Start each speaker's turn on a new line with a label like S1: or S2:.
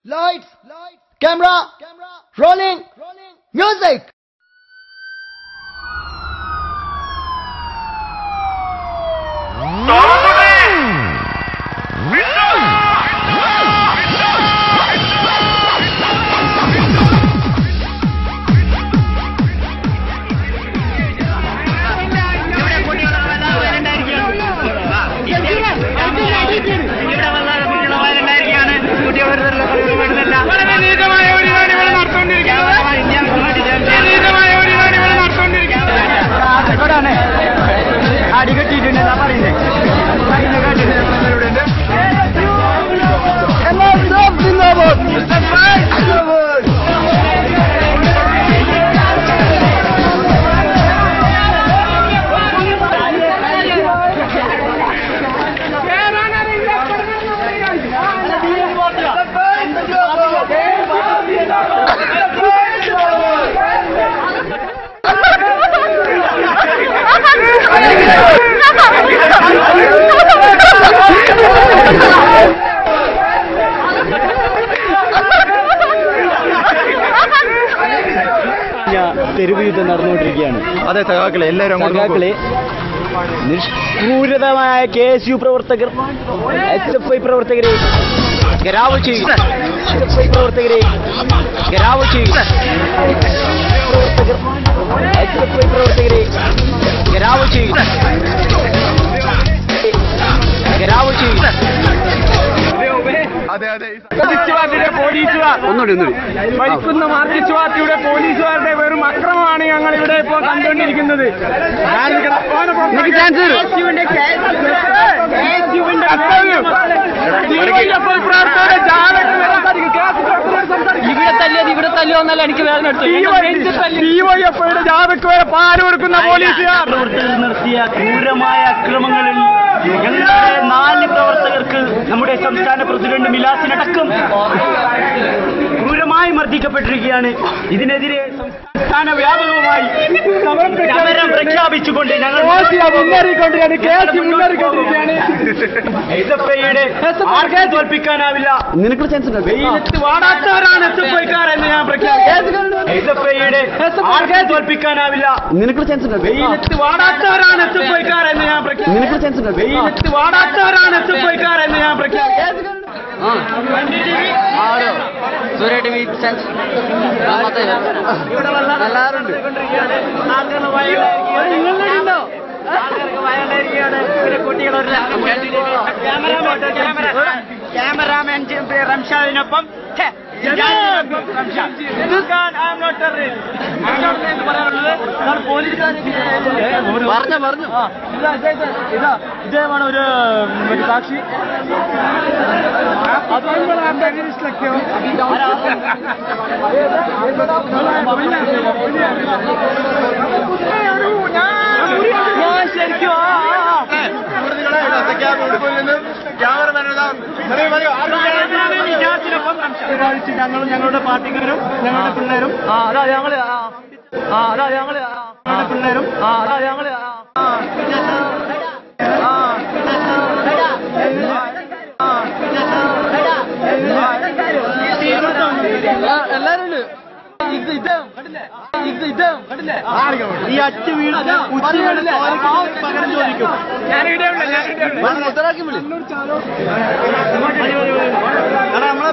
S1: Lights, camera, rolling, music.
S2: തെരുവ് യുദ്ധം നടന്നുകൊണ്ടിരിക്കുകയാണ്.
S3: അതെ സഖാക്കളെ, എല്ലാവരും
S2: സഖാക്കളെ, നിഷ്ക്രൂരതമായ KSU പ്രവർത്തകർ, SFI പ്രവർത്തകരെ ഘെരാവ് ചെയ്യുക, SFI പ്രവർത്തകരെ ഘെരാവ് ചെയ്യുക, SFI പ്രവർത്തകരെ ഘെരാവ് ചെയ്യുക, ഘെരാവ് ചെയ്യുക.
S3: പോലീസുകാർ ഭരിക്കുന്ന മാർക്സിസ്റ്റ് പാർട്ടിയുടെ പോലീസുകാരുടെ വെറും അക്രമമാണ് ഞങ്ങൾ ഇവിടെ ഇപ്പോൾ കണ്ടുകൊണ്ടിരിക്കുന്നത്.
S2: ഇവിടെ തല്ലിയോ എന്നല്ല എനിക്ക് വേദന എടുത്തു.
S3: DYFIയുടെ ജാഥയ്ക്ക് വരെ പാല് കൊടുക്കുന്ന പോലീസുകാർ
S2: നടത്തിയ ക്രൂരമായ അക്രമങ്ങളിൽ ഞങ്ങളുടെ 4 പ്രവർത്തകർക്ക് നമ്മുടെ സംസ്ഥാന പ്രസിഡന്റ് മിലാസിനടക്കം ക്രൂരമായി മർദ്ദിക്കപ്പെട്ടിരിക്കുകയാണ്. ഇതിനെതിരെ സംസ്ഥാന വ്യാപകമായി സമരം പ്രഖ്യാപിച്ചുകൊണ്ട് ഞങ്ങൾ SFIയുടെ ആർക്കെ തോൽപ്പിക്കാനാവില്ല. നിനക്ക് ചാൻസ് വെയിലത്ത് വാടാത്തവരാണ് SFIക്കാർ എന്ന് ഞാൻ പ്രഖ്യാപിക്കുന്നു. SFIയുടെ ആർക്കെ തോൽപ്പിക്കാനാവില്ല. നിനക്ക് ചാൻസ് വെയിലത്ത് വാടാത്തവരാണ് SFIക്കാർ എന്ന് ഞാൻ പ്രഖ്യാപിക്കുന്നു. നിനക്ക് ചാൻസ് വെയിലത്ത് വാടാത്തവരാണ് SFIക്കാർ എന്ന് ഞാൻ പ്രഖ്യാപിക്കുന്നു. ക്യാമറാമാൻ റംഷാദിനൊപ്പം പറഞ്ഞു ഇദ്ദേഹമാണ് ഒരു സാക്ഷി. ശരിക്കും ഞങ്ങളും ഞങ്ങളുടെ പാർട്ടിക്കാരും ഞങ്ങളുടെ പിള്ളേരും പിള്ളേരും എല്ലാരും ഈ അച്ഛ വീട് പകരം ചോദിക്കും. നമ്മളെ